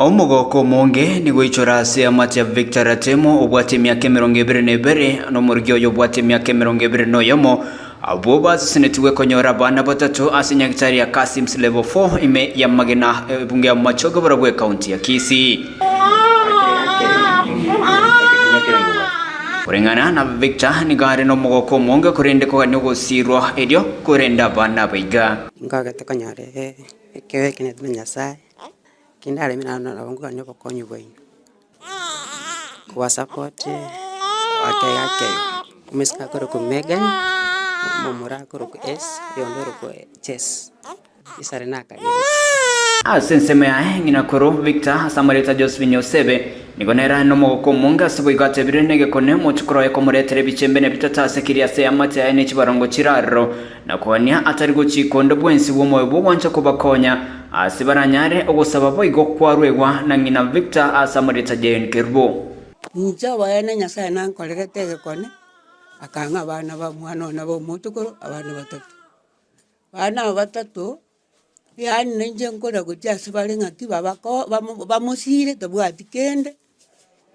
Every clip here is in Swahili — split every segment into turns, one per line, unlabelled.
Omugoko monge ni gwichora ciama cia Victor Atemo obwate miaka 22 no murigio yo bwate miaka 21 abo basinetiwe konyora bana batatu asinyagitari ya Kasims level 4 ime ya magena bunge ya Machogo barabwe county ya Kisii. Kurengana na Victor ni gari no mugoko monge kurende ko nyogo sirwa edio kurenda bana baiga
ngagete konyare ekewe kinet Nyasaye kindale mina na wangu kanyo konyu bwaini kwa support yake kumeska koro ku Megan momora koro ku S yondoro ku Chess isare naka
asenseme ya ngina koro Victor Samarita Josephine Osebe nigonera no mugoko monga sibo igate birenege kone muchukuro yako muretere bichembene bitatase kiria se amate ya ene chibarongo chiraro na kwanya atari guchikondo bwensi bwo moyo bwo wancha kubakonya asibaranyare ogusaba boigo kwarwegwa na ngina Victor Samarita Jane Kirbo
nja waene Nyasaye nankolegetege kone akanga abana ba mwana na bo mutukuru abana batatu yani nje nkora gutya sibale ngati babako bamusire tabwati kende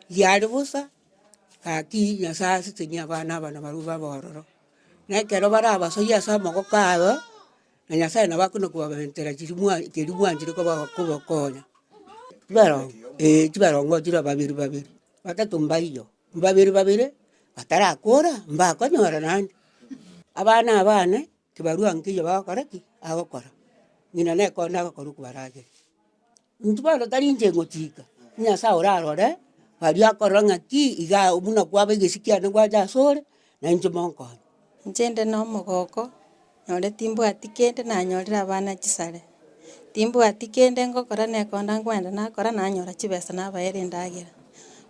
yari busa kaki Nyasaye sitinya abana baruba bororo nekero baraba so yasa moko kawo na Nyasaye nabakuno kubabentera kirimwanjire ko bakonya kibaro ngotira babiri batatu mbaiyo babiri batarakora mbakonyora nandi abana kibarua nkiyo bakoraki agokora ngina neko nagakora kubaraje ntubalo tari nje ngotika Nyasaye orarore bari akora ngaki iga umuna kwabegesikia ngwa jasore na nje monko
njende no mugoko nyore timbu atikende na nyorira abana chisare timbu atikende ngokora nekonda ngwenda nakora nanyora chibesa nabaere ndagira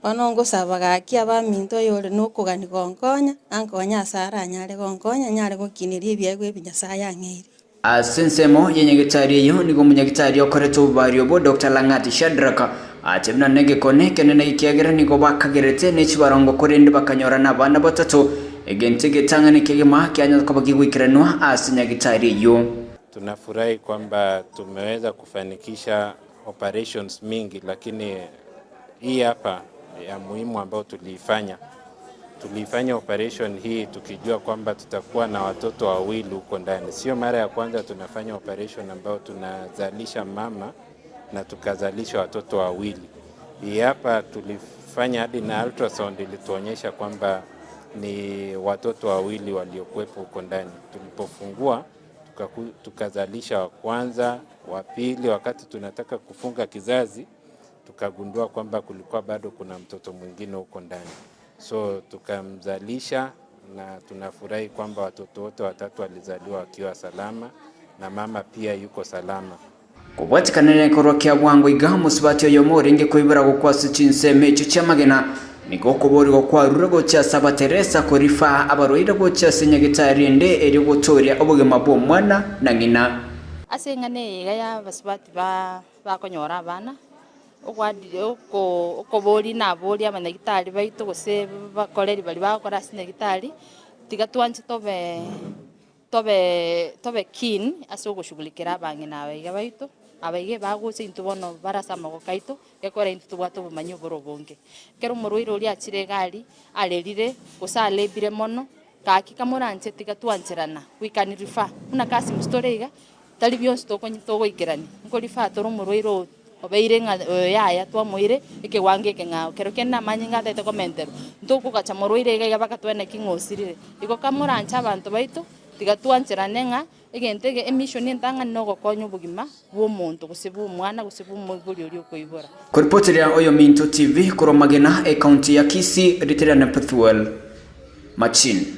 ono ngosabaga aki abaminto yore nokugani gonkonya ankonya asara anyare gonkonya nyare gokinirie byegwe Nyasaye ang'iri
asensemo yenyegitari yo nigo munyagitari okoreto ubario bo Dr. Langati Shadraka atemna nege kone kenene ikiagera nigo bakagerete nechibarongo korende bakanyora na bana batatu egentege tangane kegema kyanya ko bagigwikiranwa asinyagitari yo.
Tunafurahi kwamba tumeweza kufanikisha operations mingi, lakini hii hapa ya muhimu ambayo tulifanya operation hii tukijua kwamba tutakuwa na watoto wawili huko ndani. Sio mara ya kwanza tunafanya operation ambayo tunazalisha mama na tukazalisha watoto wawili. Hii hapa tulifanya hadi na ultrasound ilituonyesha kwamba ni watoto wawili waliokuwepo huko ndani. Tulipofungua tukazalisha wa kwanza, wa pili. Wakati tunataka kufunga kizazi tukagundua kwamba kulikuwa bado kuna mtoto mwingine huko ndani. So tukamzalisha na tunafurahi kwamba watoto wote watatu walizaliwa wakiwa salama na mama pia yuko salama.
Kubwatikanene korokya bwango igamu sibati yo moringe koibura gukwasi chinseme cyo cyamagena niko kubori gokwarura gocha saba Teresa korifa abaroira gocha senyagitari ende eri gotoria obugema bwo mwana na ngina
asengane ya basibati bakonyora abana ogwadire okobori na bori abanyagitari baito gose bakoreri bali bakora sinyagitari tigatwanje tobe keen aso gushugulikira abangina abaiga baito abaige baguse into bono barasama gokaito gekora into tubwato bumanyo borobonge kero muruiro uri achire gari arerire gusalebire mono kaki kamuranje tigatwancerana wikanirifa una kasi mustorega tali byose togoikerani ngorifa toro muruiro obeire yaya twamuire ikigwange kenga kero kena manyinga tete komentero ntuko kacha muruire iga bakatwena kingosirire iko kamuranje abantu baito tigatwancerane nga egentege emission entanga no gokonya ubugima bwo muntu gusibu umwana gusibu umuguri uri ukoibora
kuripotera oyo Minto TV kuromagena county ya Kisii Riterana Pethuel Machin.